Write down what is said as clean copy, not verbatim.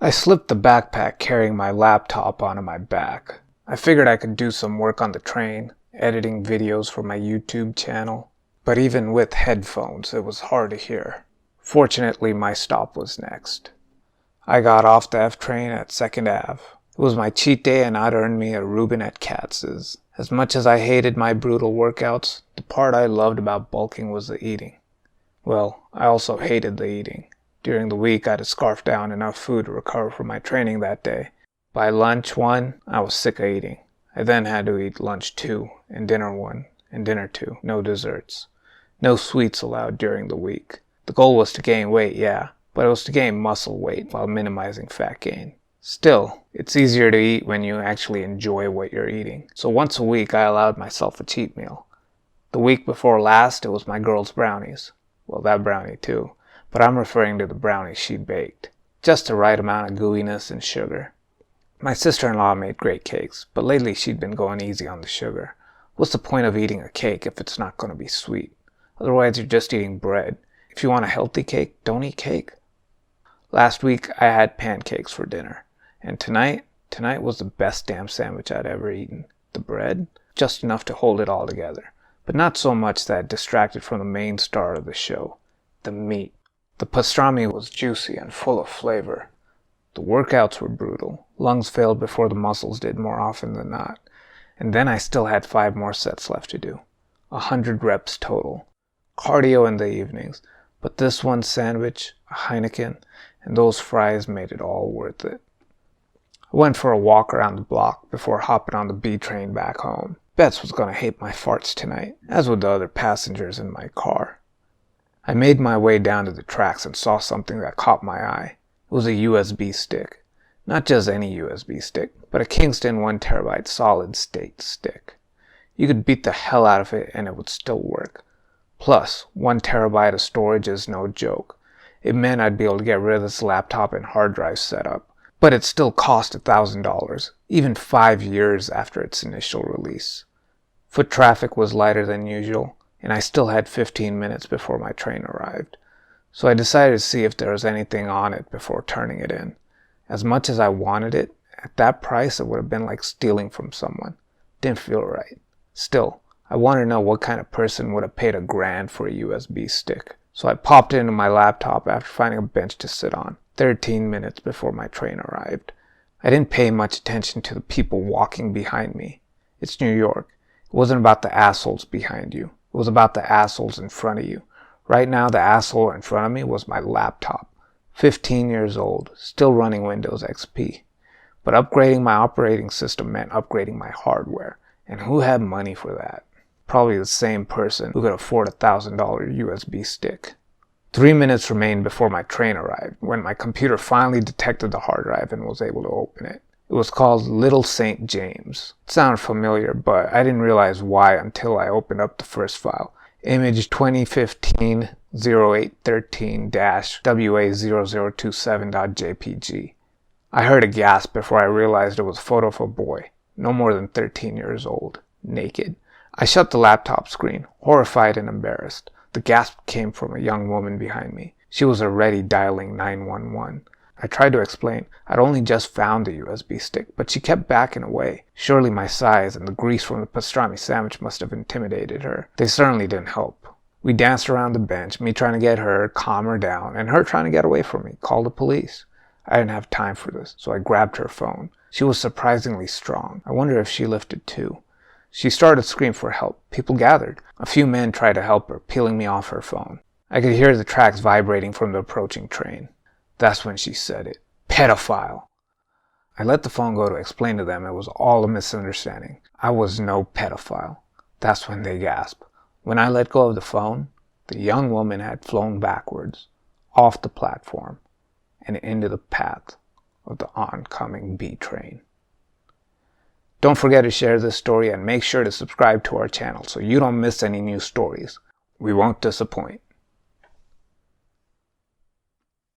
I slipped the backpack carrying my laptop onto my back. I figured I could do some work on the train, editing videos for my YouTube channel. But even with headphones, it was hard to hear. Fortunately, my stop was next. I got off the F train at 2nd Ave. It was my cheat day and I'd earned me a Reuben at Katz's. As much as I hated my brutal workouts, the part I loved about bulking was the eating. Well, I also hated the eating. During the week, I'd scarf down enough food to recover from my training that day. By lunch 1, I was sick of eating. I then had to eat lunch 2, and dinner 1, and dinner 2. No desserts. No sweets allowed during the week. The goal was to gain weight, yeah, but it was to gain muscle weight while minimizing fat gain. Still, it's easier to eat when you actually enjoy what you're eating. So once a week, I allowed myself a cheat meal. The week before last, it was my girl's brownies. Well, that brownie too. But I'm referring to the brownies she baked. Just the right amount of gooiness and sugar. My sister-in-law made great cakes, but lately she'd been going easy on the sugar. What's the point of eating a cake if it's not going to be sweet? Otherwise you're just eating bread. If you want a healthy cake, don't eat cake. Last week I had pancakes for dinner. And tonight was the best damn sandwich I'd ever eaten. The bread, just enough to hold it all together. But not so much that it distracted from the main star of the show, the meat. The pastrami was juicy and full of flavor. The workouts were brutal. Lungs failed before the muscles did more often than not. And then I still had 5 more sets left to do. 100 reps total. Cardio in the evenings. But this one sandwich, a Heineken, and those fries made it all worth it. I went for a walk around the block before hopping on the B train back home. Betts was gonna hate my farts tonight, as would the other passengers in my car. I made my way down to the tracks and saw something that caught my eye. It was a USB stick. Not just any USB stick, but a Kingston 1TB solid state stick. You could beat the hell out of it and it would still work. Plus, 1 terabyte of storage is no joke. It meant I'd be able to get rid of this laptop and hard drive setup. But it still cost $1,000, even 5 years after its initial release. Foot traffic was lighter than usual, and I still had 15 minutes before my train arrived. So I decided to see if there was anything on it before turning it in. As much as I wanted it, at that price it would have been like stealing from someone. Didn't feel right. Still, I wanted to know what kind of person would have paid $1,000 for a USB stick. So I popped it into my laptop after finding a bench to sit on, 13 minutes before my train arrived. I didn't pay much attention to the people walking behind me. It's New York. It wasn't about the assholes behind you. It was about the assholes in front of you. Right now, the asshole in front of me was my laptop. 15 years old, still running Windows XP. But upgrading my operating system meant upgrading my hardware. And who had money for that? Probably the same person who could afford a $1,000 USB stick. 3 minutes remained before my train arrived, when my computer finally detected the hard drive and was able to open it. It was called Little St. James. It sounded familiar, but I didn't realize why until I opened up the first file. Image 2015-0813-WA0027.jpg. I heard a gasp before I realized it was a photo of a boy, no more than 13 years old, naked. I shut the laptop screen, horrified and embarrassed. The gasp came from a young woman behind me. She was already dialing 911. I tried to explain I'd only just found the USB stick, but she kept backing away. Surely my size and the grease from the pastrami sandwich must have intimidated her. They certainly didn't help. We danced around the bench, me trying to get her, calm her down, and her trying to get away from me, call the police. I didn't have time for this, so I grabbed her phone. She was surprisingly strong. I wonder if she lifted too. She started to scream for help. People gathered. A few men tried to help her, peeling me off her phone. I could hear the tracks vibrating from the approaching train. That's when she said it. Pedophile. I let the phone go to explain to them it was all a misunderstanding. I was no pedophile. That's when they gasped. When I let go of the phone, the young woman had flown backwards, off the platform, and into the path of the oncoming B train. Don't forget to share this story and make sure to subscribe to our channel so you don't miss any new stories. We won't disappoint.